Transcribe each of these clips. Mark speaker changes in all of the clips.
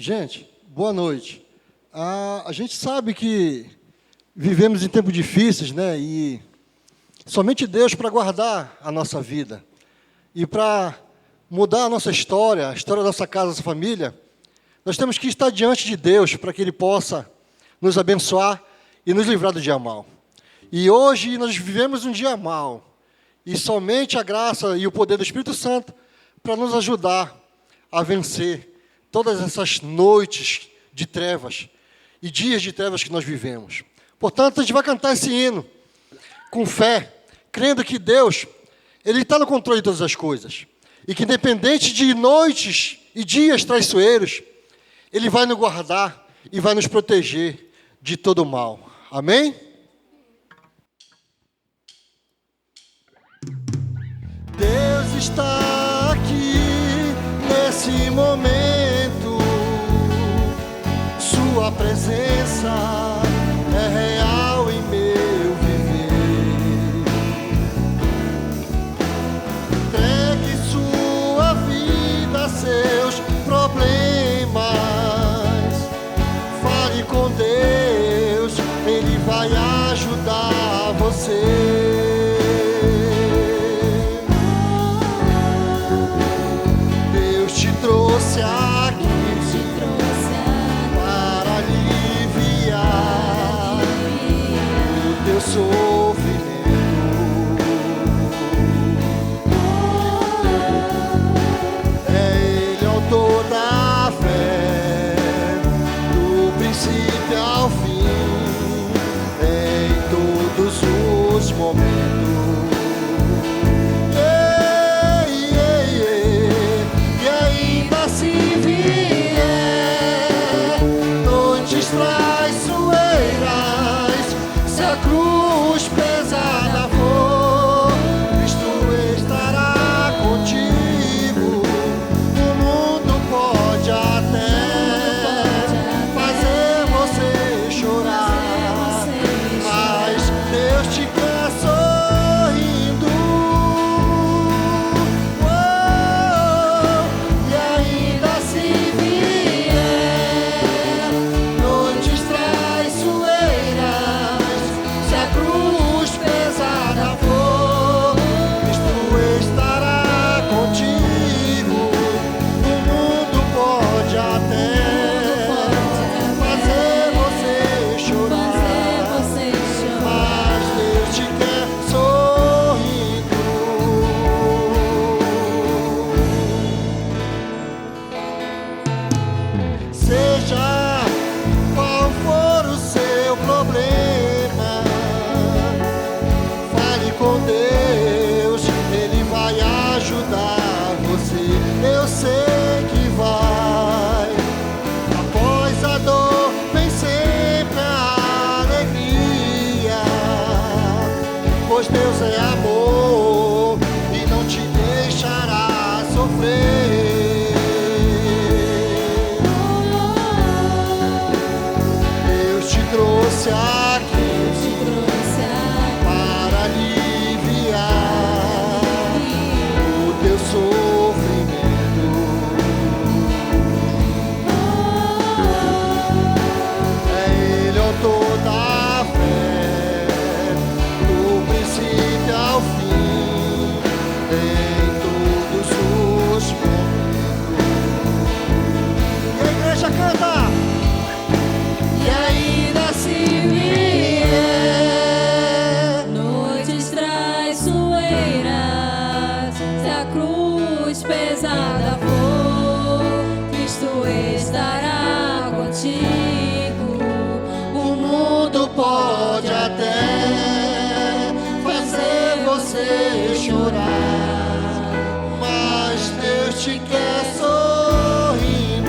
Speaker 1: Gente, boa noite. A gente sabe que vivemos em tempos difíceis, né? E somente Deus para guardar a nossa vida e para mudar a nossa história, a história da nossa casa, da nossa família, nós temos que estar diante de Deus para que Ele possa nos abençoar e nos livrar do dia mal. E hoje nós vivemos um dia mal e somente a graça e o poder do Espírito Santo para nos ajudar a vencer todas essas noites de trevas e dias de trevas que nós vivemos. Portanto, a gente vai cantar esse hino com fé, crendo que Deus, Ele está no controle de todas as coisas. E que independente de noites e dias traiçoeiros, Ele vai nos guardar e vai nos proteger de todo o mal. Amém? Deus está aqui nesse momento. Sua presença é real em meu viver. Entregue sua vida a seus problemas. Fale com Deus, Ele vai ajudar você. Deus te trouxe aqui para aliviar o teu sofrimento. É Ele autor da fé, do princípio ao fim, em todos os momentos. Traiçoeiras, se a cruz pesada for, Cristo estará contigo. O mundo pode até fazer você chorar, mas Deus te quer sorrindo. E ainda se vier noites traiçoeiras, se a cruz pesada for, Cristo estará contigo. O mundo pode até fazer você chorar, mas Deus te quer sorrindo. Seja qual for o seu problema, fale com Deus, Ele vai ajudar você. Eu sei que vai. Após a dor vem sempre a alegria, pois Deus é amor e não te deixará sofrer. Deus te trouxe aqui para aliviar o teu sofrimento. É Ele autor da fé, do princípio ao fim, em todos os momentos. E a igreja canta. E ainda se vier
Speaker 2: Noites traiçoeiras, se a cruz pesada for, Cristo estará contigo.
Speaker 1: o mundo pode até fazer você chorar, mas Deus te quer sorrindo.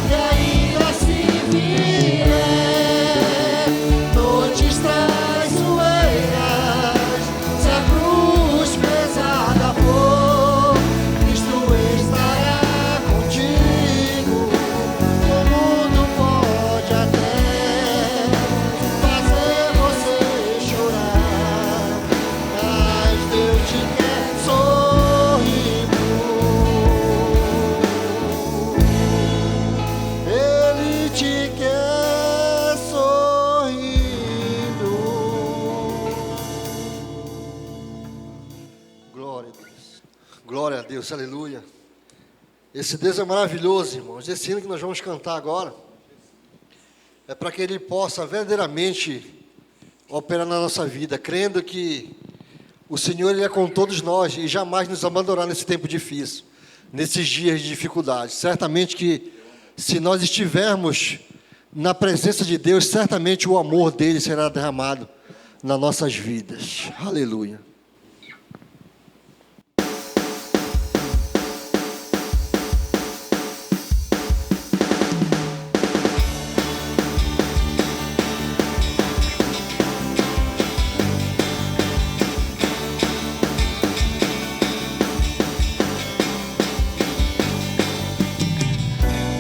Speaker 1: E ainda se vier noites traiçoeiras, se a cruz pesada for, Cristo estará contigo. O mundo pode até fazer você chorar. Glória a Deus, aleluia. Esse Deus é maravilhoso, irmãos. Esse hino que nós vamos cantar agora é para que Ele possa verdadeiramente operar na nossa vida, crendo que o Senhor Ele é com todos nós e jamais nos abandonará nesse tempo difícil, nesses dias de dificuldade. Certamente que se nós estivermos na presença de Deus, certamente o amor dele será derramado nas nossas vidas. Aleluia.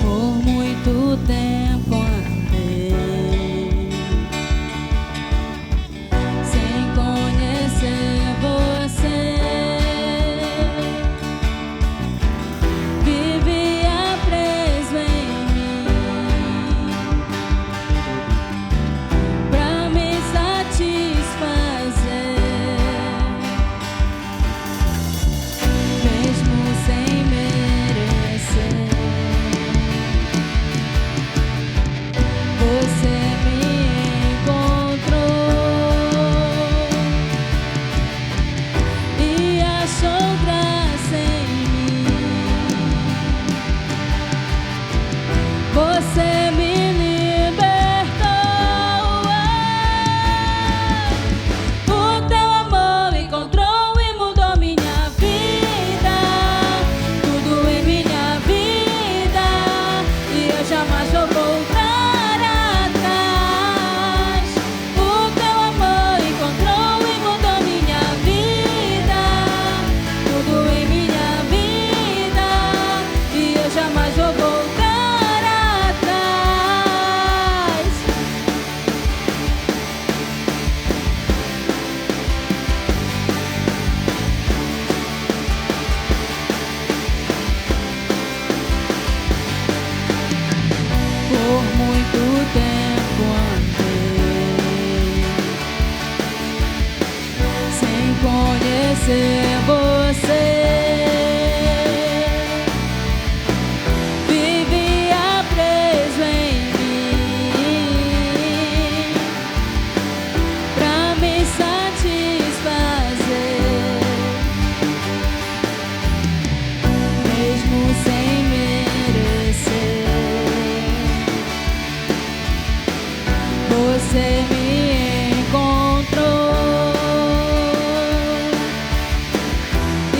Speaker 2: Por muito tempo andei sem conhecer você. Vivia preso em mim pra me satisfazer, mesmo sem merecer. Você me encontrou e achou graça em mim. Você me libertou. O teu amor me encontrou e mudou minha vida, tudo em minha vida, e eu jamais vou voltar. Jamais vou voltar atrás. Por muito tempo andei sem conhecer você. Sem merecer, você me encontrou e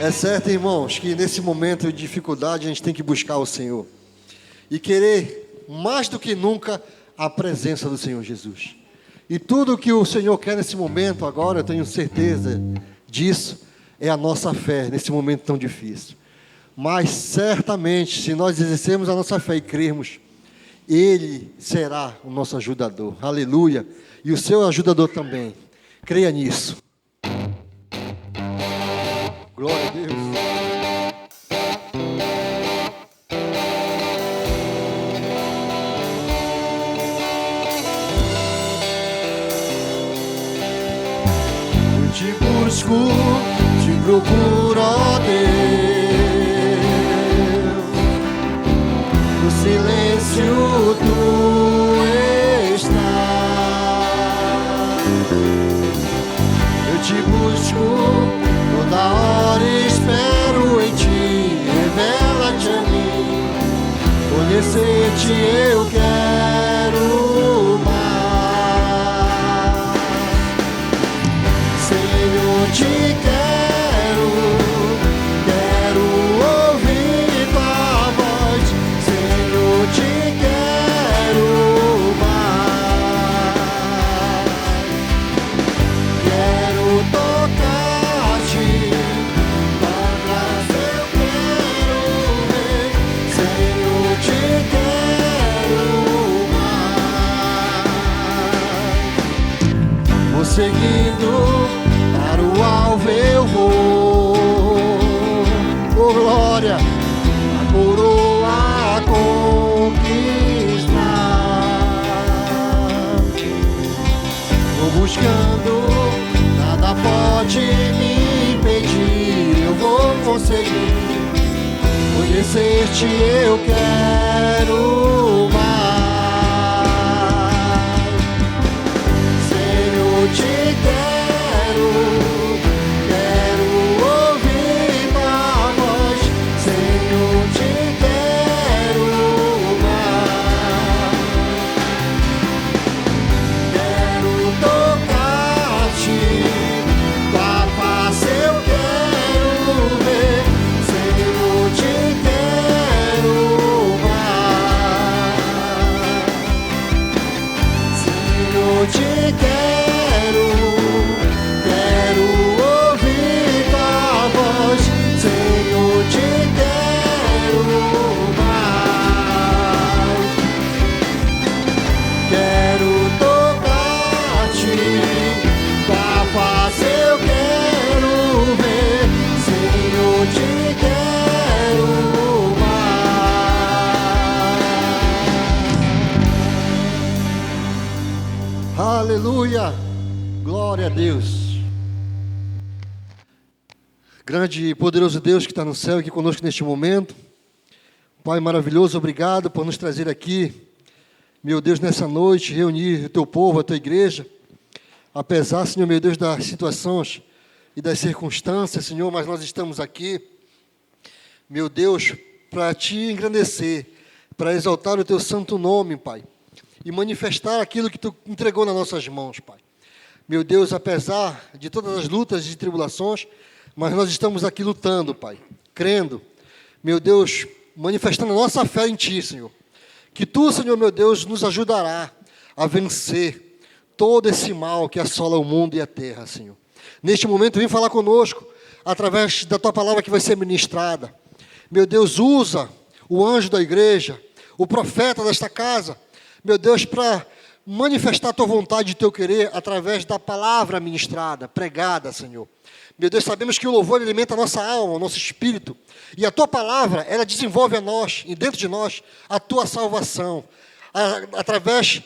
Speaker 1: É certo, irmãos, que nesse momento de dificuldade a gente tem que buscar o Senhor e querer mais do que nunca a presença do Senhor Jesus. E tudo que o Senhor quer nesse momento agora, eu tenho certeza disso, é a nossa fé nesse momento tão difícil. Mas certamente, se nós exercermos a nossa fé e crermos, Ele será o nosso ajudador. Aleluia. E o seu ajudador também. Creia nisso. Glória a Deus. Eu te busco, te procuro, ó Deus. No silêncio tu estás. Eu te busco, toda hora espero em ti. Revela-te a mim, conhecer-te eu quero mais. Senhor, te quero ouvir tua voz. Senhor, te quero mais. Quero tocar-te, tua graça eu quero ver. Senhor, te quero mais. Vou seguindo, para o alvo eu vou. Oh glória, a coroa a conquistar. Vou buscando, nada pode me impedir. Eu vou conseguir, conhecer-te eu quero mais. Senhor, te quero ouvir tua voz. Senhor, te quero mais. Quero tocar-te, tua face eu quero ver. Senhor, te quero mais. Senhor, te quero ouvir tua voz. Senhor, te quero mais. Quero tocar-te, tua face eu quero ver. Senhor, te quero mais. Aleluia! Glória a Deus! Grande e poderoso Deus que está no céu e aqui conosco neste momento. Pai maravilhoso, obrigado por nos trazer aqui, meu Deus, nessa noite, reunir o teu povo, a tua igreja. Apesar, Senhor, meu Deus, das situações e das circunstâncias, Senhor, mas nós estamos aqui, meu Deus, para te engrandecer, para exaltar o teu santo nome, Pai, e manifestar aquilo que tu entregou nas nossas mãos, Pai. Meu Deus, apesar de todas as lutas e tribulações, mas nós estamos aqui lutando, Pai, crendo, meu Deus, manifestando a nossa fé em Ti, Senhor. Que Tu, Senhor, meu Deus, nos ajudará a vencer todo esse mal que assola o mundo e a terra, Senhor. Neste momento, vem falar conosco, através da Tua palavra que vai ser ministrada. Meu Deus, usa o anjo da igreja, o profeta desta casa, meu Deus, para manifestar a Tua vontade e o Teu querer através da palavra ministrada, pregada, Senhor. Meu Deus, sabemos que o louvor alimenta a nossa alma, o nosso espírito. E a Tua palavra, ela desenvolve a nós, e dentro de nós, a Tua salvação. Através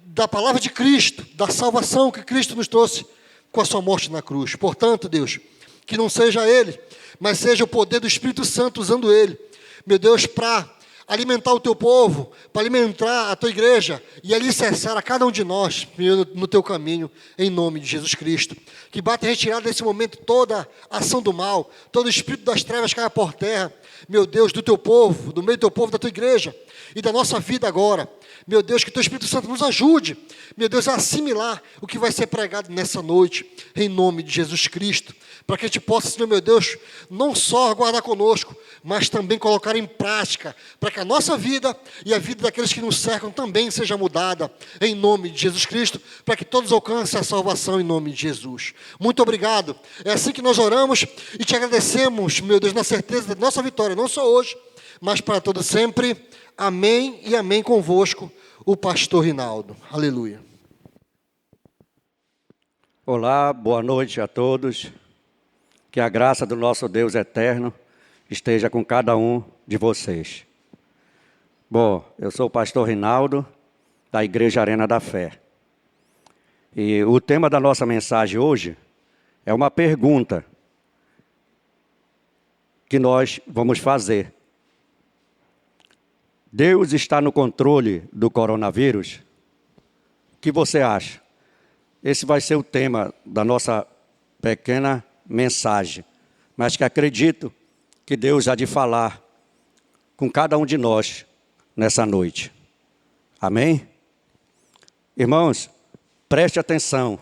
Speaker 1: da palavra de Cristo, da salvação que Cristo nos trouxe com a Sua morte na cruz. Portanto, Deus, que não seja Ele, mas seja o poder do Espírito Santo usando Ele. Meu Deus, para alimentar o teu povo, para alimentar a tua igreja e alicerçar a cada um de nós no teu caminho, em nome de Jesus Cristo. Que bata retirada nesse momento toda a ação do mal, todo o espírito das trevas caia por terra, meu Deus, do teu povo, do meio do teu povo, da tua igreja e da nossa vida agora. Meu Deus, que o teu Espírito Santo nos ajude, meu Deus, a assimilar o que vai ser pregado nessa noite, em nome de Jesus Cristo, para que a gente possa, Senhor, meu Deus, não só guardar conosco, mas também colocar em prática, para que a nossa vida e a vida daqueles que nos cercam também seja mudada, em nome de Jesus Cristo, para que todos alcancem a salvação em nome de Jesus. Muito obrigado, é assim que nós oramos e te agradecemos, meu Deus, na certeza da nossa vitória, não só hoje, mas para todo sempre. Amém e amém convosco, o pastor Rinaldo. Aleluia.
Speaker 3: Olá, boa noite a todos. Que a graça do nosso Deus eterno esteja com cada um de vocês. Bom, eu sou o pastor Rinaldo, da Igreja Arena da Fé. E o tema da nossa mensagem hoje é uma pergunta que nós vamos fazer. Deus está no controle do coronavírus? O que você acha? Esse vai ser o tema da nossa pequena mensagem, mas que acredito que Deus há de falar com cada um de nós nessa noite. Amém? Irmãos, preste atenção.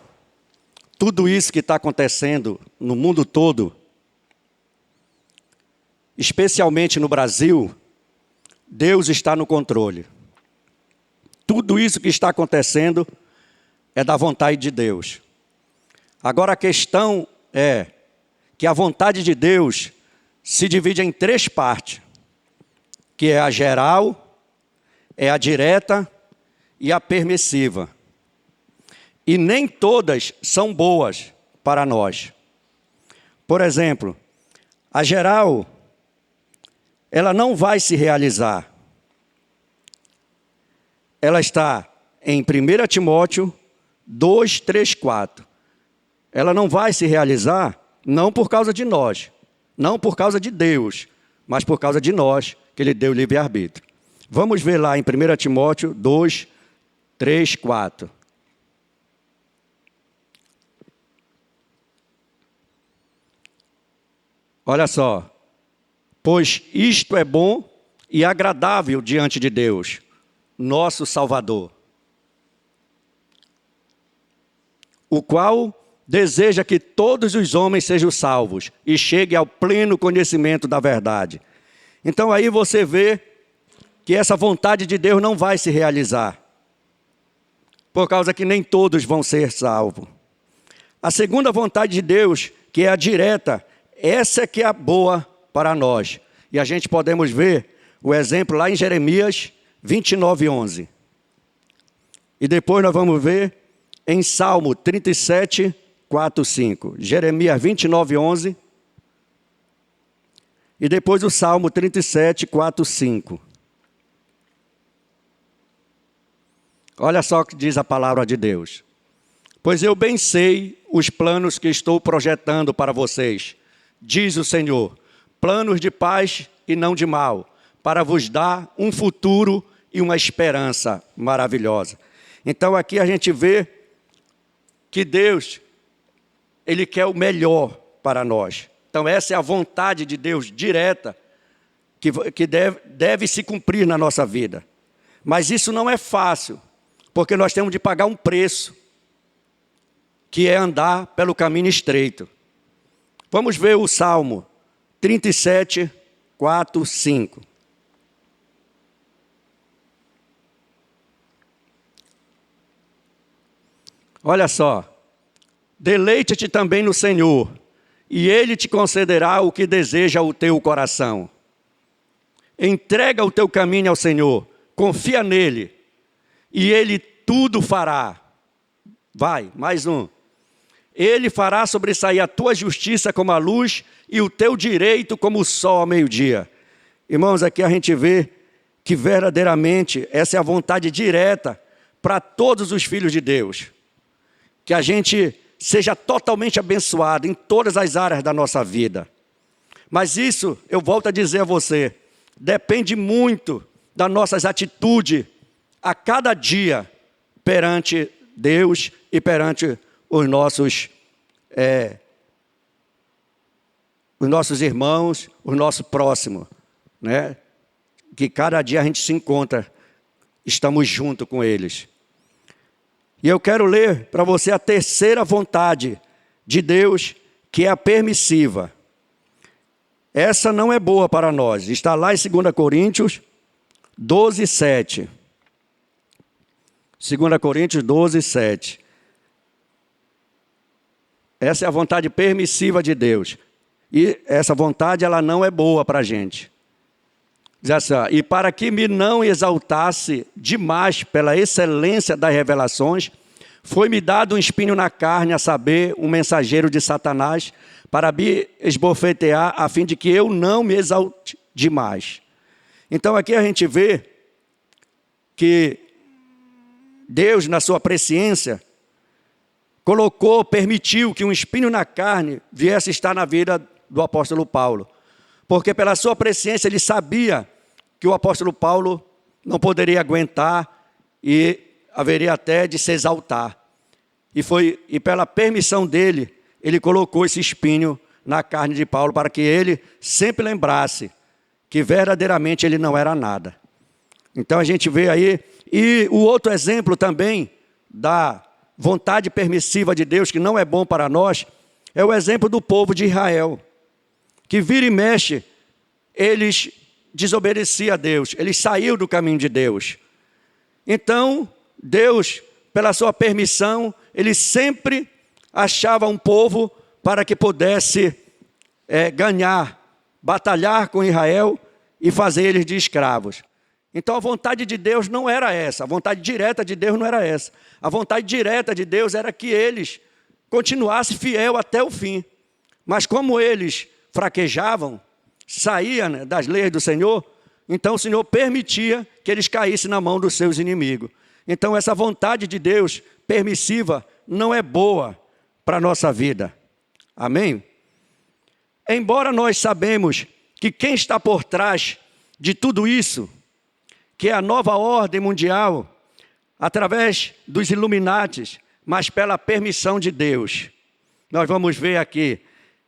Speaker 3: Tudo isso que está acontecendo no mundo todo, especialmente no Brasil, Deus está no controle. Tudo isso que está acontecendo é da vontade de Deus. Agora a questão é que a vontade de Deus se divide em 3 partes, que é a geral, é a direta e a permissiva. E nem todas são boas para nós. Por exemplo, a geral, ela não vai se realizar. Ela está em 1 Timóteo 2, 3, 4. Ela não vai se realizar, não por causa de nós, não por causa de Deus, mas por causa de nós, que Ele deu livre-arbítrio. Vamos ver lá em 1 Timóteo 2, 3, 4. Olha só. Pois isto é bom e agradável diante de Deus, nosso Salvador, o qual deseja que todos os homens sejam salvos e cheguem ao pleno conhecimento da verdade. Então aí você vê que essa vontade de Deus não vai se realizar, por causa que nem todos vão ser salvos. A segunda vontade de Deus, que é a direta, essa é que é a boa para nós. E a gente podemos ver o exemplo lá em Jeremias 29, 11. E depois nós vamos ver em Salmo 37, 4, 5. Jeremias 29, 11. E depois o Salmo 37, 4, 5. Olha só o que diz a palavra de Deus. Pois eu bem sei os planos que estou projetando para vocês, diz o Senhor, planos de paz e não de mal, para vos dar um futuro e uma esperança maravilhosa. Então aqui a gente vê que Deus, Ele quer o melhor para nós. Então essa é a vontade de Deus direta, que deve se cumprir na nossa vida. Mas isso não é fácil, porque nós temos de pagar um preço, que é andar pelo caminho estreito. Vamos ver o Salmo 37, 4, 5. Olha só. Deleite-te também no Senhor, e Ele te concederá o que deseja o teu coração. Entrega o teu caminho ao Senhor, confia nele, e Ele tudo fará. Vai, mais um. Ele fará sobressair a tua justiça como a luz e o teu direito como o sol ao meio-dia. Irmãos, aqui a gente vê que verdadeiramente essa é a vontade direta para todos os filhos de Deus. Que a gente seja totalmente abençoado em todas as áreas da nossa vida. Mas isso, eu volto a dizer a você, depende muito das nossas atitudes a cada dia perante Deus e perante os nossos irmãos, os nossos próximos, né? Que cada dia a gente se encontra, estamos junto com eles. E eu quero ler para você a terceira vontade de Deus, que é a permissiva. Essa não é boa para nós. Está lá em 2 Coríntios 12, 7. 2 Coríntios 12, 7. Essa é a vontade permissiva de Deus. E essa vontade, ela não é boa para a gente. Diz assim, e para que me não exaltasse demais pela excelência das revelações, foi-me dado um espinho na carne, a saber, um mensageiro de Satanás, para me esbofetear, a fim de que eu não me exalte demais. Então aqui a gente vê que Deus, na sua presciência, permitiu que um espinho na carne viesse estar na vida do apóstolo Paulo. Porque pela sua presciência ele sabia que o apóstolo Paulo não poderia aguentar e haveria até de se exaltar. E pela permissão dele, ele colocou esse espinho na carne de Paulo para que ele sempre lembrasse que verdadeiramente ele não era nada. Então a gente vê aí, e o outro exemplo também da vontade permissiva de Deus, que não é bom para nós, é o exemplo do povo de Israel, que vira e mexe, eles desobedeciam a Deus, eles saíram do caminho de Deus. Então, Deus, pela sua permissão, ele sempre achava um povo para que pudesse batalhar com Israel e fazer eles de escravos. Então a vontade de Deus não era essa, a vontade direta de Deus não era essa. A vontade direta de Deus era que eles continuassem fiel até o fim. Mas como eles fraquejavam, saíam das leis do Senhor, então o Senhor permitia que eles caíssem na mão dos seus inimigos. Então essa vontade de Deus permissiva não é boa para a nossa vida. Amém? Embora nós sabemos que quem está por trás de tudo isso, que é a nova ordem mundial, através dos Illuminatis, mas pela permissão de Deus. Nós vamos ver aqui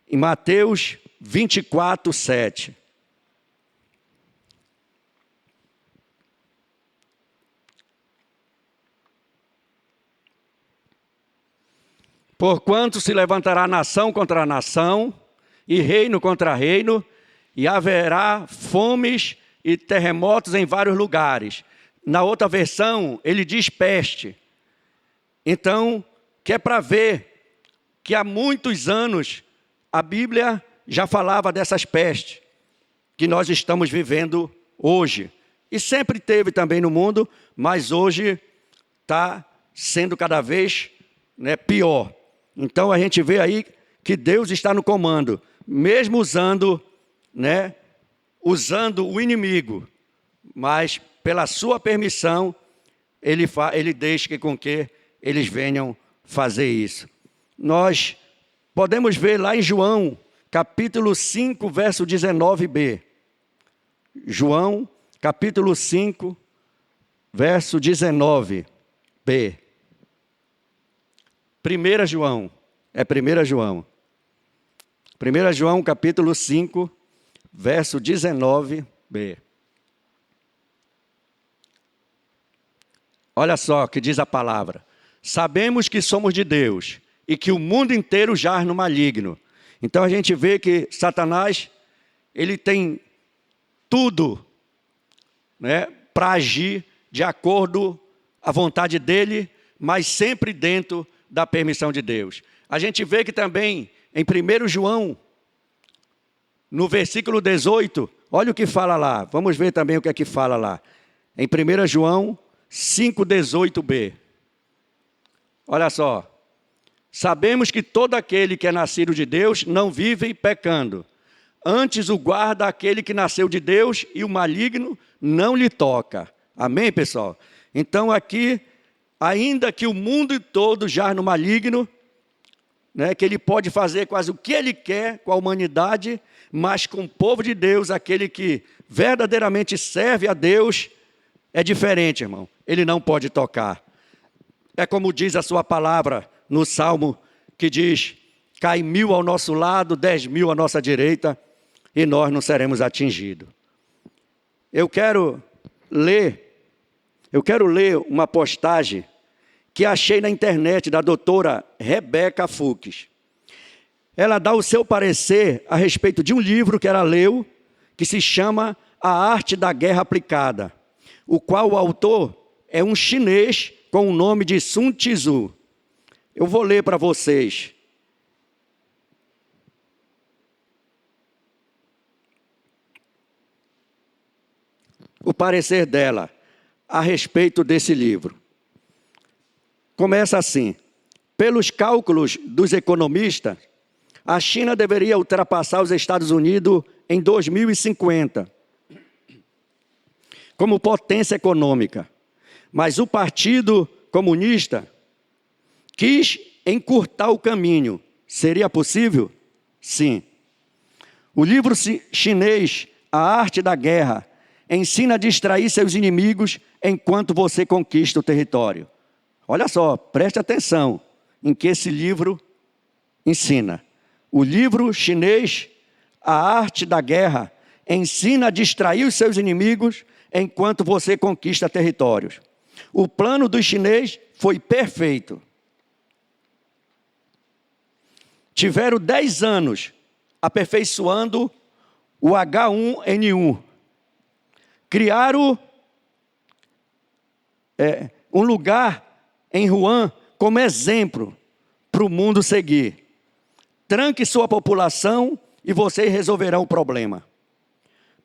Speaker 3: em Mateus 24, 7. Porquanto se levantará nação contra nação, e reino contra reino, e haverá fomes e terremotos em vários lugares. Na outra versão, ele diz peste. Então, que é para ver que há muitos anos a Bíblia já falava dessas pestes que nós estamos vivendo hoje. E sempre teve também no mundo, mas hoje está sendo cada vez pior. Então a gente vê aí que Deus está no comando, mesmo usando o inimigo, mas pela sua permissão, ele deixa com que eles venham fazer isso. Nós podemos ver lá em João, capítulo 5, verso 19b. João, capítulo 5, verso 19b. 1 João, 1 João. 1 João, capítulo 5, verso 19b. Olha só o que diz a palavra. Sabemos que somos de Deus e que o mundo inteiro jaz no maligno. Então a gente vê que Satanás, ele tem tudo para agir de acordo à vontade dele, mas sempre dentro da permissão de Deus. A gente vê que também em 1 João, no versículo 18, olha o que fala lá. Vamos ver também o que é que fala lá. Em 1 João 5, 18b. Olha só. Sabemos que todo aquele que é nascido de Deus não vive pecando. Antes o guarda aquele que nasceu de Deus e o maligno não lhe toca. Amém, pessoal? Então aqui, ainda que o mundo todo jaz no maligno, que ele pode fazer quase o que ele quer com a humanidade, mas com o povo de Deus, aquele que verdadeiramente serve a Deus, é diferente, irmão. Ele não pode tocar. É como diz a sua palavra no Salmo, que diz: cai 1000 ao nosso lado, 10.000 à nossa direita, e nós não seremos atingidos. Eu quero ler uma postagem que achei na internet da doutora Rebeca Fux. Ela dá o seu parecer a respeito de um livro que ela leu, que se chama A Arte da Guerra Aplicada, o qual o autor é um chinês com o nome de Sun Tzu. Eu vou ler para vocês. O parecer dela a respeito desse livro. Começa assim: pelos cálculos dos economistas, a China deveria ultrapassar os Estados Unidos em 2050 como potência econômica. Mas o Partido Comunista quis encurtar o caminho. Seria possível? Sim. O livro chinês A Arte da Guerra ensina a distrair seus inimigos enquanto você conquista o território. Olha só, preste atenção em que esse livro ensina. O livro chinês A Arte da Guerra ensina a distrair os seus inimigos enquanto você conquista territórios. O plano dos chineses foi perfeito. Tiveram 10 anos aperfeiçoando o H1N1. Criaram um lugar em Wuhan como exemplo para o mundo seguir. Tranque sua população e vocês resolverão o problema.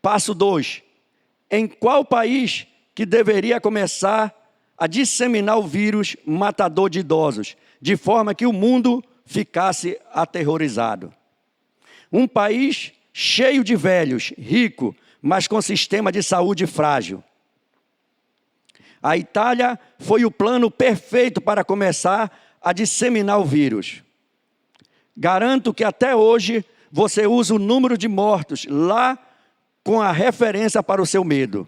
Speaker 3: Passo 2. Em qual país que deveria começar a disseminar o vírus matador de idosos, de forma que o mundo ficasse aterrorizado? Um país cheio de velhos, rico, mas com sistema de saúde frágil. A Itália foi o plano perfeito para começar a disseminar o vírus. Garanto que até hoje você usa o número de mortos lá com a referência para o seu medo.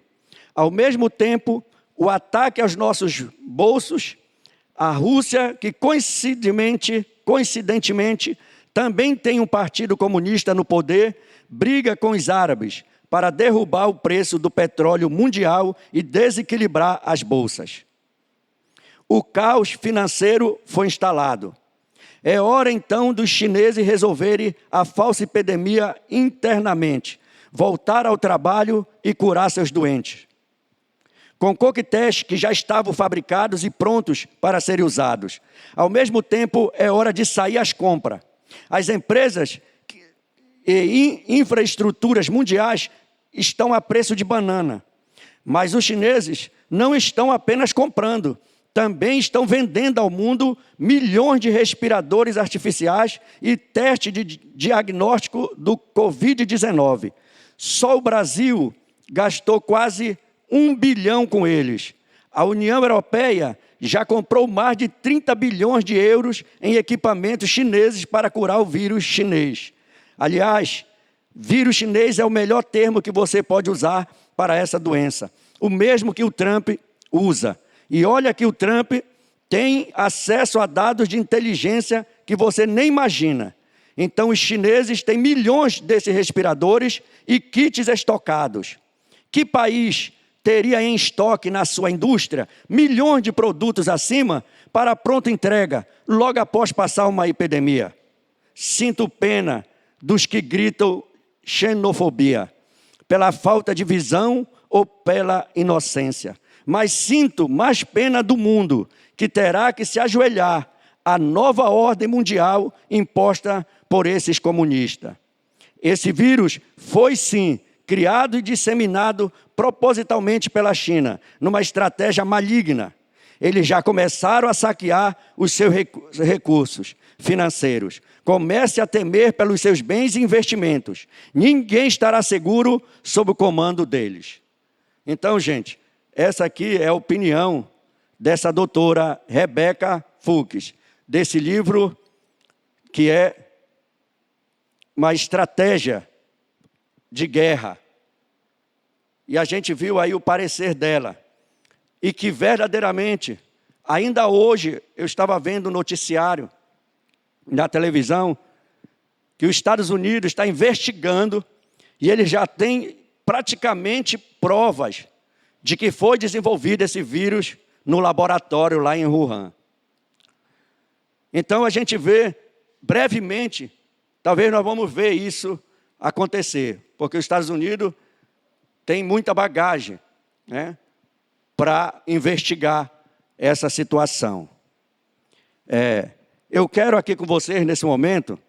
Speaker 3: Ao mesmo tempo, o ataque aos nossos bolsos, a Rússia, que coincidentemente, também tem um partido comunista no poder, briga com os árabes para derrubar o preço do petróleo mundial e desequilibrar as bolsas. O caos financeiro foi instalado. É hora então dos chineses resolverem a falsa epidemia internamente, voltar ao trabalho e curar seus doentes. Com coquetéis que já estavam fabricados e prontos para serem usados. Ao mesmo tempo, é hora de sair às compras. As empresas e infraestruturas mundiais estão a preço de banana. Mas os chineses não estão apenas comprando, também estão vendendo ao mundo milhões de respiradores artificiais e testes de diagnóstico do Covid-19. Só o Brasil gastou quase 1 bilhão com eles. A União Europeia já comprou mais de 30 bilhões de euros em equipamentos chineses para curar o vírus chinês. Aliás, vírus chinês é o melhor termo que você pode usar para essa doença. O mesmo que o Trump usa. E olha que o Trump tem acesso a dados de inteligência que você nem imagina. Então, os chineses têm milhões desses respiradores e kits estocados. Que país teria em estoque na sua indústria milhões de produtos acima para pronta entrega, logo após passar uma epidemia? Sinto pena dos que gritam xenofobia, pela falta de visão ou pela inocência. Mas sinto mais pena do mundo, que terá que se ajoelhar à nova ordem mundial imposta por esses comunistas. Esse vírus foi, sim, criado e disseminado propositalmente pela China, numa estratégia maligna. Eles já começaram a saquear os seus recursos financeiros. Comece a temer pelos seus bens e investimentos. Ninguém estará seguro sob o comando deles. Então, gente, essa aqui é a opinião dessa doutora Rebeca Fux, desse livro que é uma estratégia de guerra. E a gente viu aí o parecer dela. e que verdadeiramente, ainda hoje, eu estava vendo um noticiário na televisão, que os Estados Unidos está investigando e ele já tem praticamente provas de que foi desenvolvido esse vírus no laboratório lá em Wuhan. Então a gente vê, brevemente, talvez nós vamos ver isso acontecer, porque os Estados Unidos têm muita bagagem, né, para investigar essa situação. Eu quero aqui com vocês, nesse momento,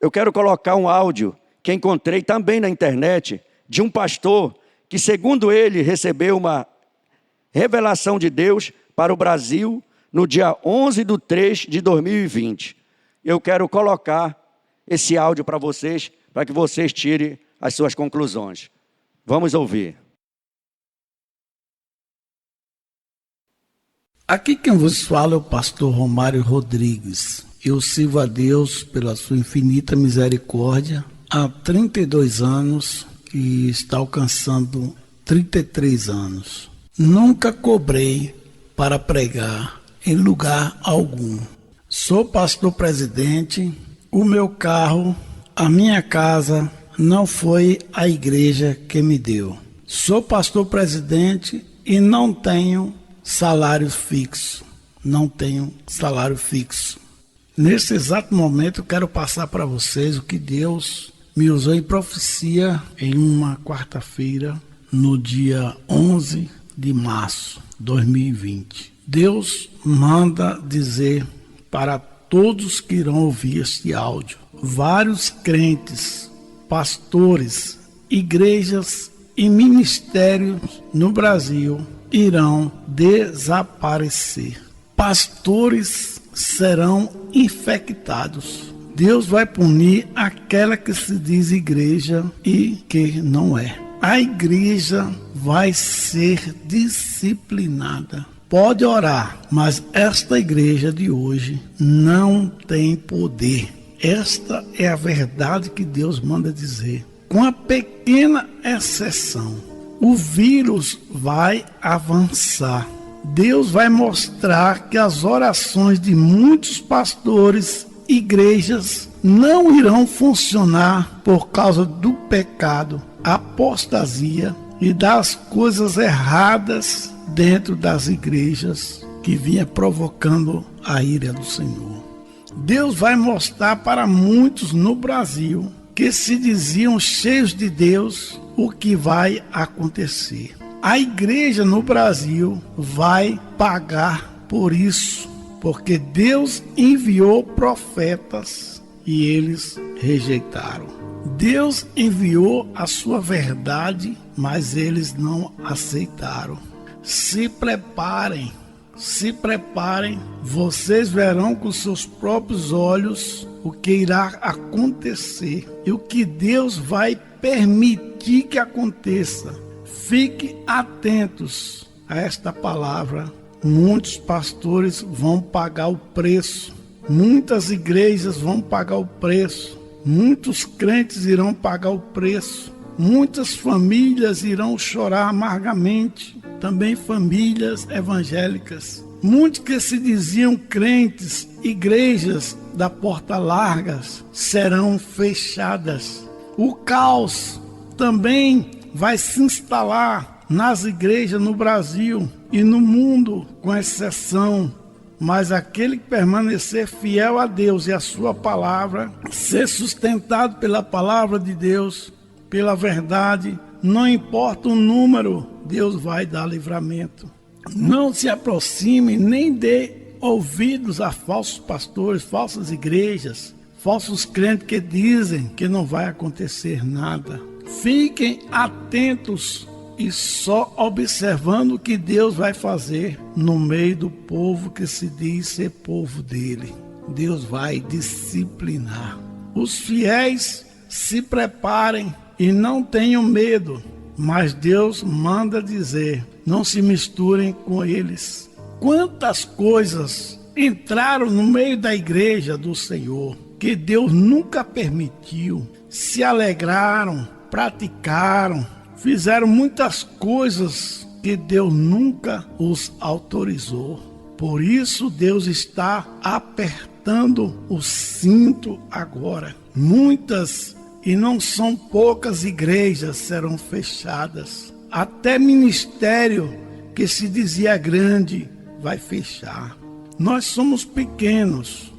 Speaker 3: eu quero colocar um áudio que encontrei também na internet, de um pastor que, segundo ele, recebeu uma revelação de Deus para o Brasil no dia 11/3/2020. Eu quero colocar esse áudio para vocês que vocês tirem as suas conclusões. Vamos ouvir.
Speaker 4: Aqui quem vos fala é o pastor Romário Rodrigues. Eu sirvo a Deus pela sua infinita misericórdia há 32 anos e está alcançando 33 anos. Nunca cobrei para pregar em lugar algum. Sou pastor presidente, o meu carro, a minha casa não foi a igreja que me deu. Sou pastor presidente e não tenho salário fixo. Não tenho salário fixo. Nesse exato momento eu quero passar para vocês o que Deus me usou em profecia em uma quarta-feira, no dia 11 de março de 2020. Deus manda dizer para todos que irão ouvir este áudio: vários crentes, pastores, igrejas e ministérios no Brasil irão desaparecer. Pastores serão infectados. Deus vai punir aquela que se diz igreja e que não é. A igreja vai ser disciplinada. Pode orar, mas esta igreja de hoje não tem poder. Esta é a verdade que Deus manda dizer. Com a pequena exceção, o vírus vai avançar. Deus vai mostrar que as orações de muitos pastores, igrejas, não irão funcionar por causa do pecado, apostasia e das coisas erradas dentro das igrejas que vinha provocando a ira do Senhor. Deus vai mostrar para muitos no Brasil que se diziam cheios de Deus o que vai acontecer. A igreja no Brasil vai pagar por isso, porque Deus enviou profetas e eles rejeitaram. Deus enviou a sua verdade, mas eles não aceitaram. Se preparem, vocês verão com seus próprios olhos o que irá acontecer e o que Deus vai permitir que aconteça. Fiquem atentos a esta palavra. Muitos pastores vão pagar o preço, muitas igrejas vão pagar o preço, muitos crentes irão pagar o preço, muitas famílias irão chorar amargamente, também famílias evangélicas. Muitos que se diziam crentes, igrejas da porta largas, serão fechadas. O caos também vai se instalar nas igrejas no Brasil e no mundo, com exceção. Mas aquele que permanecer fiel a Deus e a sua palavra, ser sustentado pela palavra de Deus, pela verdade, não importa o número, Deus vai dar livramento. Não se aproxime nem dê ouvidos a falsos pastores, falsas igrejas, falsos crentes que dizem que não vai acontecer nada. Fiquem atentos e só observando o que Deus vai fazer no meio do povo que se diz ser povo dele. Deus vai disciplinar. Os fiéis se preparem e não tenham medo, mas Deus manda dizer: não se misturem com eles. Quantas coisas entraram no meio da igreja do Senhor que Deus nunca permitiu, se alegraram, praticaram, fizeram muitas coisas que Deus nunca os autorizou. Por isso Deus está apertando o cinto agora. Muitas, e não são poucas, igrejas serão fechadas. Até ministério que se dizia grande vai fechar. Nós somos pequenos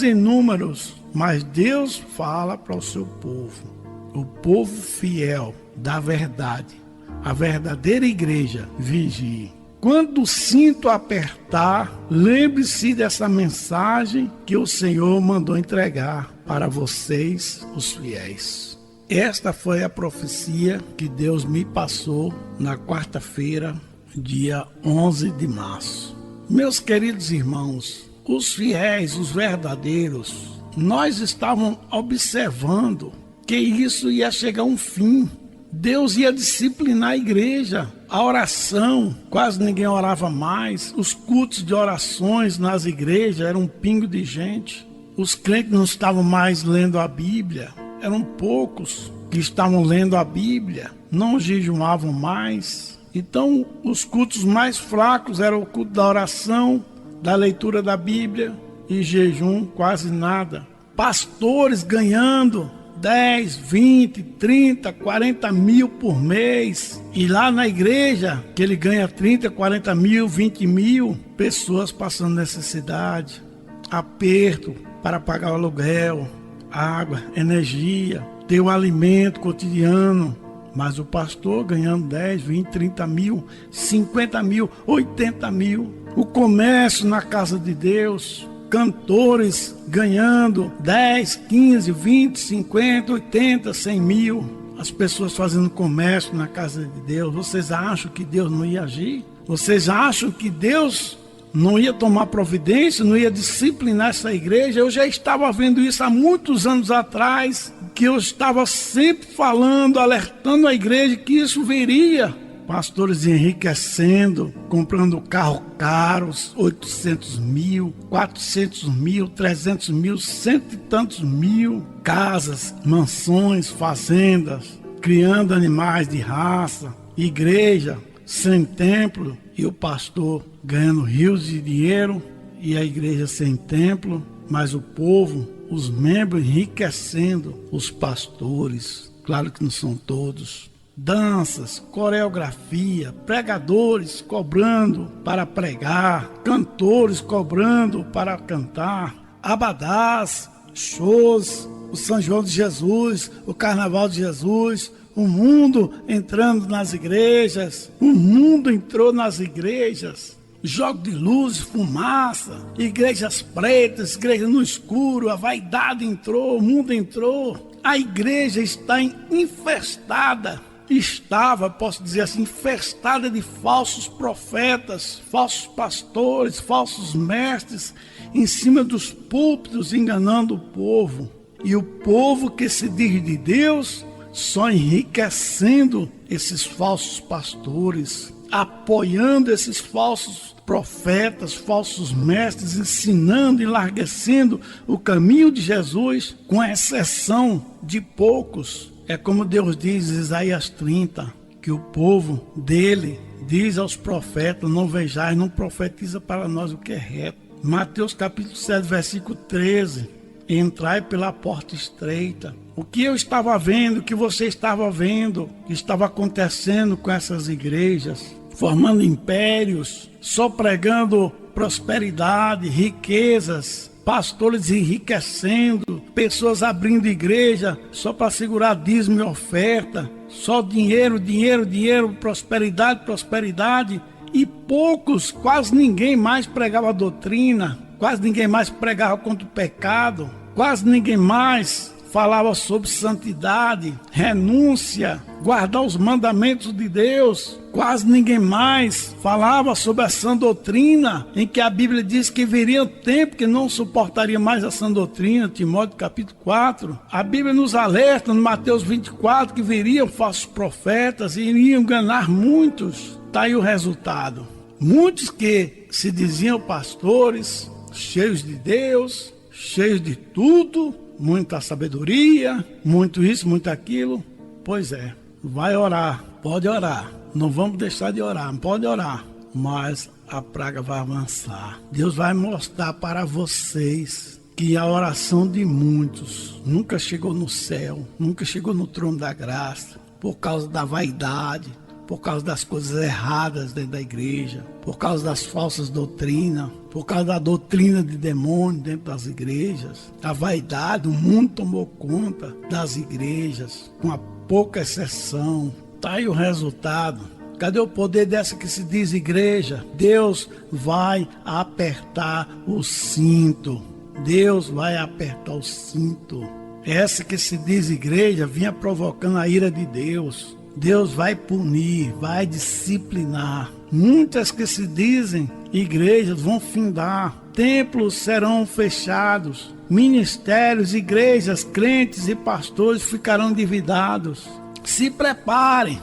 Speaker 4: em números, mas Deus fala para o seu povo, o povo fiel da verdade, a verdadeira igreja, vigie. Quando o cinto apertar, lembre-se dessa mensagem que o Senhor mandou entregar para vocês, os fiéis. Esta foi a profecia que Deus me passou na quarta-feira, dia 11 de março. Meus queridos irmãos, os fiéis, os verdadeiros, nós estávamos observando que isso ia chegar a um fim. Deus ia disciplinar a igreja. A oração, quase ninguém orava mais. Os cultos de orações nas igrejas eram um pingo de gente. Os crentes não estavam mais lendo a Bíblia. Eram poucos que estavam lendo a Bíblia. Não jejuavam mais. Então, os cultos mais fracos eram o culto da oração, da leitura da Bíblia e jejum, quase nada. Pastores ganhando 10, 20, 30, 40 mil por mês. E lá na igreja, que ele ganha 30, 40 mil, 20 mil, pessoas passando necessidade, aperto para pagar o aluguel, água, energia, ter o alimento cotidiano. Mas o pastor ganhando 10, 20, 30 mil, 50 mil, 80 mil. O comércio na casa de Deus, cantores ganhando 10, 15, 20, 50, 80, 100 mil. As pessoas fazendo comércio na casa de Deus. Vocês acham que Deus não ia agir? Vocês acham que Deus não ia tomar providência, não ia disciplinar essa igreja? Eu já estava vendo isso há muitos anos atrás, que eu estava sempre falando, alertando a igreja que isso viria. Pastores enriquecendo, comprando carros caros, 800 mil, 400 mil, 300 mil, cento e tantos mil. Casas, mansões, fazendas, criando animais de raça. Igreja sem templo e o pastor ganhando rios de dinheiro e a igreja sem templo. Mas o povo, os membros enriquecendo os pastores. Claro que não são todos. Danças, coreografia, pregadores cobrando para pregar, cantores cobrando para cantar, abadás, shows, o São João de Jesus, o Carnaval de Jesus, o mundo entrando nas igrejas, o mundo entrou nas igrejas, jogo de luz, fumaça, igrejas pretas, igreja no escuro, a vaidade entrou, o mundo entrou, a igreja está infestada. Estava, posso dizer assim, infestada de falsos profetas, falsos pastores, falsos mestres, em cima dos púlpitos, enganando o povo. E o povo que se diz de Deus, só enriquecendo esses falsos pastores, apoiando esses falsos profetas, falsos mestres, ensinando e enlarguecendo o caminho de Jesus, com exceção de poucos. É como Deus diz em Isaías 30, que o povo dele diz aos profetas, não vejais, não profetiza para nós o que é reto. Mateus capítulo 7, versículo 13, entrai pela porta estreita. O que eu estava vendo, o que você estava vendo, que estava acontecendo com essas igrejas, formando impérios, só pregando prosperidade, riquezas, pastores enriquecendo, pessoas abrindo igreja só para segurar dízimo e oferta, só dinheiro, dinheiro, dinheiro, prosperidade, prosperidade, e poucos, quase ninguém mais pregava a doutrina, quase ninguém mais pregava contra o pecado, quase ninguém mais falava sobre santidade, renúncia, guardar os mandamentos de Deus. Quase ninguém mais falava sobre a sã doutrina, em que a Bíblia diz que viria um tempo que não suportaria mais a sã doutrina, Timóteo capítulo 4. A Bíblia nos alerta no Mateus 24 que viriam falsos profetas e iriam enganar muitos. Está aí o resultado. Muitos que se diziam pastores, cheios de Deus, cheios de tudo, muita sabedoria, muito isso, muito aquilo. Pois é, vai orar, pode orar. Não vamos deixar de orar, pode orar. Mas a praga vai avançar. Deus vai mostrar para vocês que a oração de muitos nunca chegou no céu, nunca chegou no trono da graça, por causa da vaidade, por causa das coisas erradas dentro da igreja, por causa das falsas doutrinas, por causa da doutrina de demônio dentro das igrejas. A vaidade, o mundo tomou conta das igrejas, com a pouca exceção. Está aí o resultado. Cadê o poder dessa que se diz igreja? Deus vai apertar o cinto. Deus vai apertar o cinto. Essa que se diz igreja vinha provocando a ira de Deus. Deus vai punir, vai disciplinar. Muitas que se dizem igrejas vão findar. Templos serão fechados. Ministérios, igrejas, crentes e pastores ficarão endividados. Se preparem,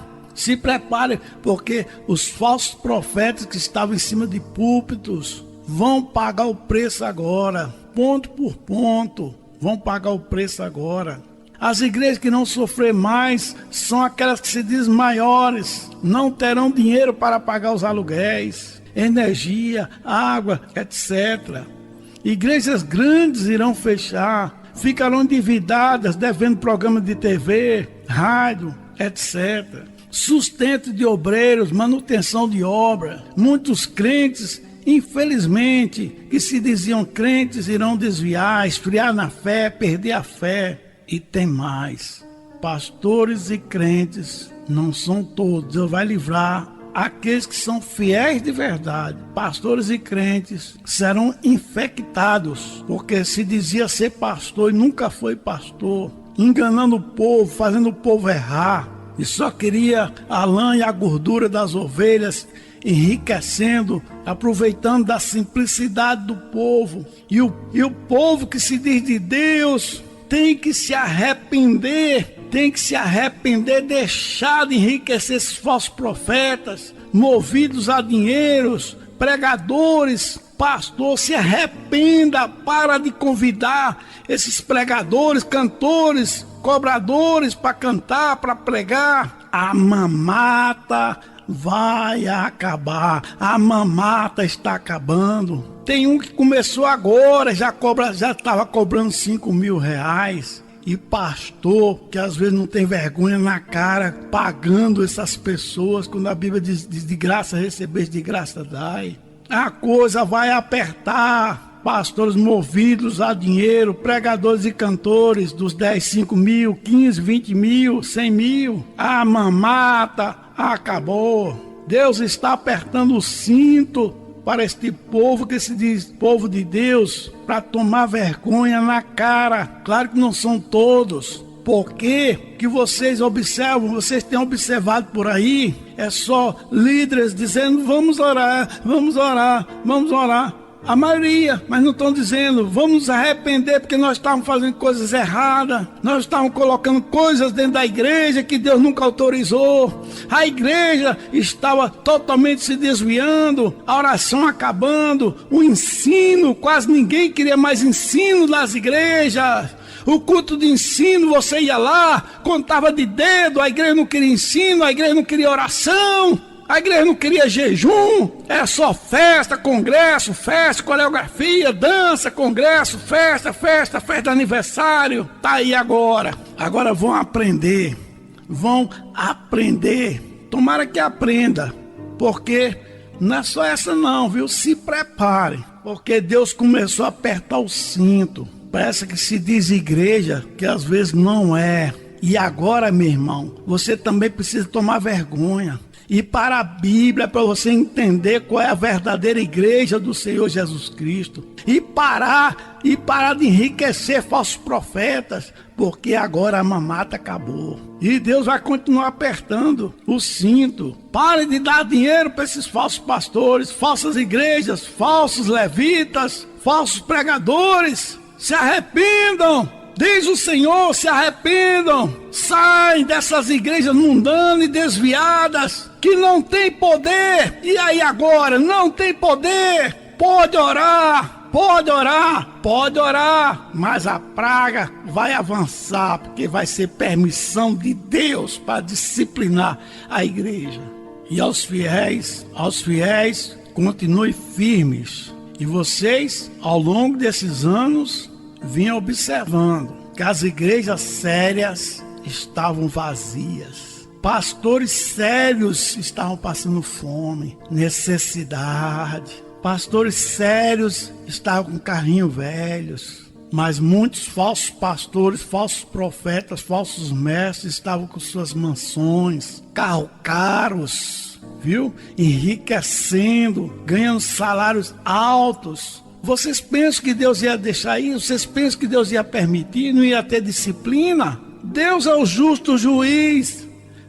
Speaker 4: porque os falsos profetas que estavam em cima de púlpitos vão pagar o preço agora, ponto por ponto, vão pagar o preço agora. As igrejas que não sofrem mais são aquelas que se dizem maiores, não terão dinheiro para pagar os aluguéis, energia, água, etc. Igrejas grandes irão fechar, ficarão endividadas, devendo programas de TV, rádio, etc. Sustento de obreiros, manutenção de obra. Muitos crentes, infelizmente, que se diziam crentes, irão desviar, esfriar na fé, perder a fé. E tem mais. Pastores e crentes não são todos. Deus vai livrar aqueles que são fiéis de verdade. Pastores e crentes serão infectados, porque se dizia ser pastor e nunca foi pastor, enganando o povo, fazendo o povo errar. E só queria a lã e a gordura das ovelhas, enriquecendo, aproveitando da simplicidade do povo. E o povo que se diz de Deus tem que se arrepender, deixar de enriquecer esses falsos profetas, movidos a dinheiros, pregadores, pastor, se arrependa, para de convidar esses pregadores, cantores, cobradores para cantar, para pregar. A mamata vai acabar, a mamata está acabando. Tem um que começou agora, já estava cobrando R$5.000. E pastor, que às vezes não tem vergonha na cara, pagando essas pessoas, quando a Bíblia diz de graça receber, de graça dai. A coisa vai apertar. Pastores movidos a dinheiro, pregadores e cantores dos 10, 5 mil, 15, 20 mil, 100 mil. A mamata acabou. Deus está apertando o cinto para este povo que se diz povo de Deus, para tomar vergonha na cara. Claro que não são todos. Porque que vocês observam, vocês têm observado por aí, é só líderes dizendo vamos orar, vamos orar, vamos orar. A maioria, mas não estão dizendo, vamos nos arrepender porque nós estávamos fazendo coisas erradas, nós estávamos colocando coisas dentro da igreja que Deus nunca autorizou, a igreja estava totalmente se desviando, a oração acabando, o ensino, quase ninguém queria mais ensino nas igrejas. O culto de ensino, você ia lá, contava de dedo, a igreja não queria ensino, a igreja não queria oração. A igreja não queria jejum, era só festa, congresso, festa, coreografia, dança, congresso, festa de aniversário. Tá aí agora. Agora vão aprender. Tomara que aprenda, porque não é só essa não, viu? Se prepare, porque Deus começou a apertar o cinto. Parece que se diz igreja, que às vezes não é. E agora, meu irmão, você também precisa tomar vergonha. E para a Bíblia, para você entender qual é a verdadeira igreja do Senhor Jesus Cristo. E parar de enriquecer falsos profetas, porque agora a mamata acabou. E Deus vai continuar apertando o cinto. Pare de dar dinheiro para esses falsos pastores, falsas igrejas, falsos levitas, falsos pregadores. Se arrependam. Diz o Senhor, se arrependam, saem dessas igrejas mundanas e desviadas, que não tem poder. E aí agora, não tem poder, pode orar, pode orar, mas a praga vai avançar, porque vai ser permissão de Deus para disciplinar a igreja. E aos fiéis, continue firmes. E vocês, ao longo desses anos, vinham observando que as igrejas sérias estavam vazias. Pastores sérios estavam passando fome, necessidade. Pastores sérios estavam com carrinho velhos. Mas muitos falsos pastores, falsos profetas, falsos mestres estavam com suas mansões, carros caros, viu? Enriquecendo, ganhando salários altos. Vocês pensam que Deus ia deixar isso? Vocês pensam que Deus ia permitir? Não ia ter disciplina? Deus é o justo juiz.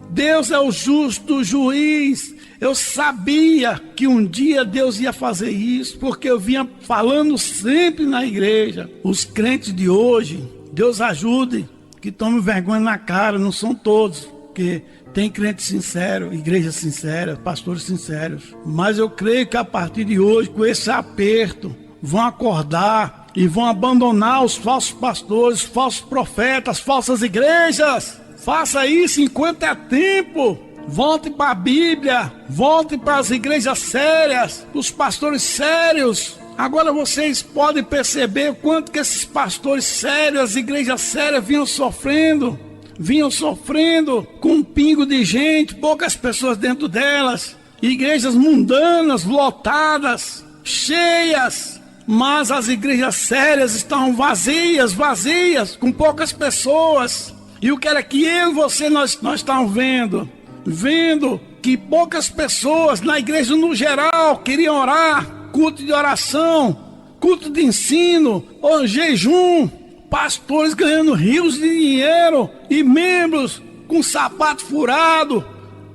Speaker 4: Deus é o justo juiz. Eu sabia que um dia Deus ia fazer isso, porque eu vinha falando sempre na igreja. Os crentes de hoje, Deus ajude, que tomem vergonha na cara, não são todos, porque tem crente sincero, igreja sincera, pastores sinceros. Mas eu creio que a partir de hoje, com esse aperto, vão acordar e vão abandonar os falsos pastores, falsos profetas, falsas igrejas. Faça isso enquanto é tempo. Volte para a Bíblia, volte para as igrejas sérias, os pastores sérios. Agora vocês podem perceber o quanto que esses pastores sérios, as igrejas sérias vinham sofrendo com um pingo de gente, poucas pessoas dentro delas, igrejas mundanas, lotadas, cheias, mas as igrejas sérias estavam vazias, com poucas pessoas. E o que era que eu e você nós estávamos vendo que poucas pessoas na igreja no geral queriam orar, culto de oração, culto de ensino, ou jejum, pastores ganhando rios de dinheiro e membros com sapato furado,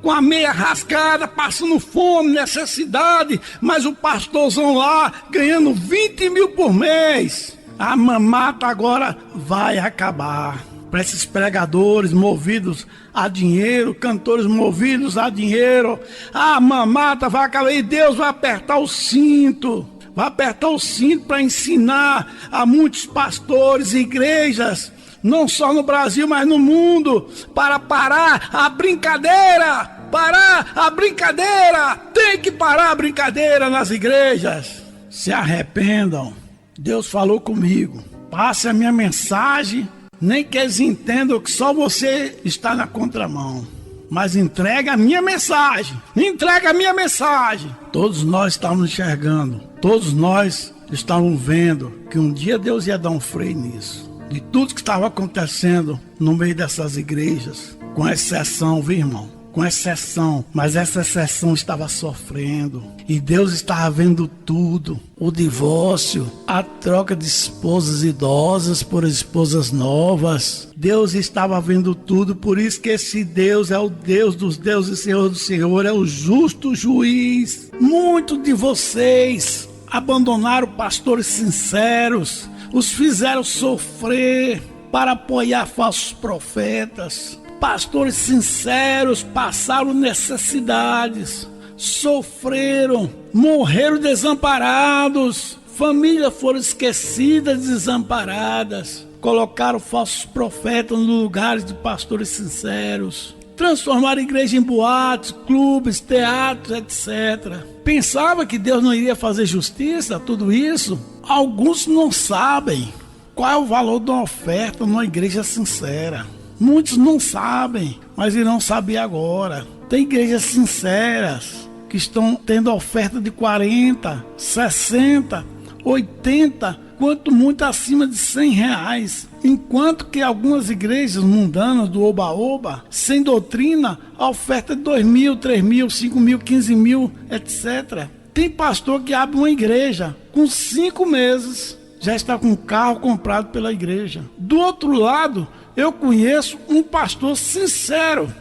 Speaker 4: com a meia rasgada, passando fome, necessidade, mas o pastorzão lá ganhando 20 mil por mês. A mamata agora vai acabar. Para esses pregadores movidos a dinheiro, cantores movidos a dinheiro, a mamata vai acabar e Deus vai apertar o cinto. Vai apertar o cinto para ensinar a muitos pastores e igrejas, não só no Brasil, mas no mundo, para parar a brincadeira. Parar a brincadeira. Tem que parar a brincadeira nas igrejas. Se arrependam. Deus falou comigo. Passe a minha mensagem. Nem que eles entendam que só você está na contramão. Mas entrega a minha mensagem. Entrega a minha mensagem. Todos nós estávamos enxergando. Todos nós estávamos vendo que um dia Deus ia dar um freio nisso. De tudo que estava acontecendo no meio dessas igrejas. Com exceção, viu, irmão? Com exceção, mas essa exceção estava sofrendo. E Deus estava vendo tudo. O divórcio, a troca de esposas idosas por esposas novas. Deus estava vendo tudo, por isso que esse Deus é o Deus dos deuses e Senhor do Senhor, é o justo juiz. Muitos de vocês abandonaram pastores sinceros, os fizeram sofrer para apoiar falsos profetas. Pastores sinceros passaram necessidades, sofreram, morreram desamparados, famílias foram esquecidas, desamparadas, colocaram falsos profetas no lugar de pastores sinceros, transformaram a igreja em boates, clubes, teatros, etc. Pensava que Deus não iria fazer justiça a tudo isso? Alguns não sabem qual é o valor de uma oferta numa igreja sincera. Muitos não sabem, mas irão saber agora. Tem igrejas sinceras que estão tendo oferta de 40, 60, 80, quanto muito acima de 100 reais. Enquanto que algumas igrejas mundanas do oba-oba, sem doutrina, a oferta é de 2 mil, 3 mil, 5 mil, 15 mil, etc. Tem pastor que abre uma igreja com 5 meses, já está com um carro comprado pela igreja. Do outro lado, eu conheço um pastor sincero,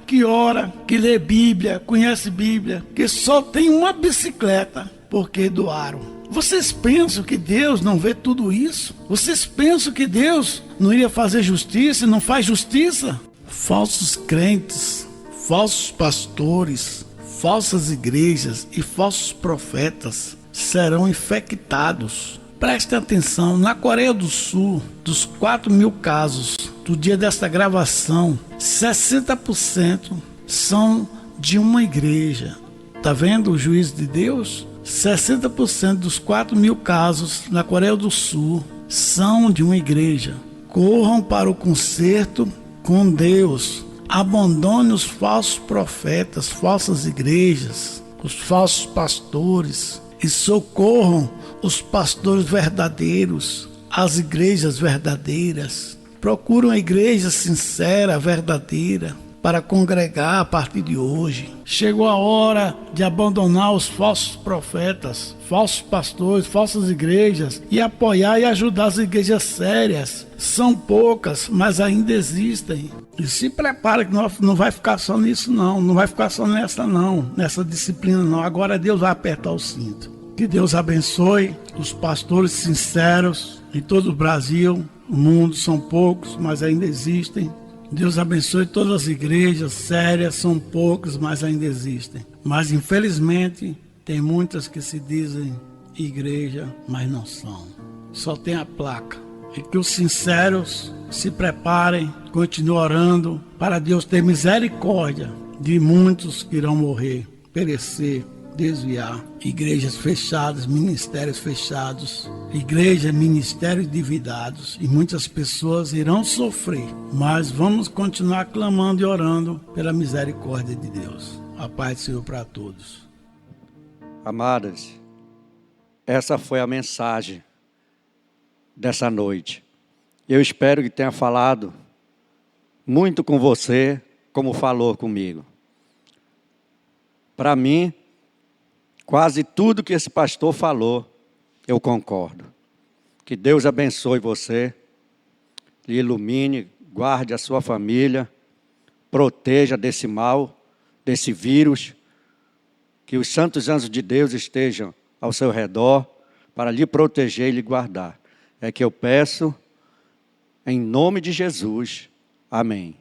Speaker 4: que ora, que lê Bíblia, conhece Bíblia, que só tem uma bicicleta porque doaram. Vocês pensam que Deus não vê tudo isso? Vocês pensam que Deus não iria fazer justiça e não faz justiça? Falsos crentes, falsos pastores, falsas igrejas e falsos profetas serão infectados. Prestem atenção, na Coreia do Sul, dos 4.000 casos do dia desta gravação, 60% são de uma igreja. Tá vendo o juízo de Deus? 60% dos 4.000 casos na Coreia do Sul são de uma igreja. Corram para o conserto com Deus. Abandone os falsos profetas, falsas igrejas, os falsos pastores e socorram os pastores verdadeiros, as igrejas verdadeiras. Procure uma igreja sincera, verdadeira, para congregar a partir de hoje. Chegou a hora de abandonar os falsos profetas, falsos pastores, falsas igrejas e apoiar e ajudar as igrejas sérias. São poucas, mas ainda existem. E se prepara que não vai ficar só nisso não vai ficar só nessa disciplina não. Agora Deus vai apertar o cinto. Que Deus abençoe os pastores sinceros em todo o Brasil. O mundo são poucos, mas ainda existem. Deus abençoe todas as igrejas sérias, são poucas, mas ainda existem. Mas infelizmente tem muitas que se dizem igreja, mas não são. Só tem a placa. E que os sinceros se preparem, continuem orando para Deus ter misericórdia de muitos que irão morrer, perecer, desviar. Igrejas fechadas, ministérios fechados, igreja, ministérios endividados, e muitas pessoas irão sofrer, mas vamos continuar clamando e orando pela misericórdia de Deus. A paz do Senhor para todos.
Speaker 3: Amadas, essa foi a mensagem dessa noite. Eu espero que tenha falado muito com você, como falou comigo. Para mim, quase tudo que esse pastor falou, eu concordo. Que Deus abençoe você, lhe ilumine, guarde a sua família, proteja desse mal, desse vírus, que os santos anjos de Deus estejam ao seu redor para lhe proteger e lhe guardar. É que eu peço, em nome de Jesus. Amém.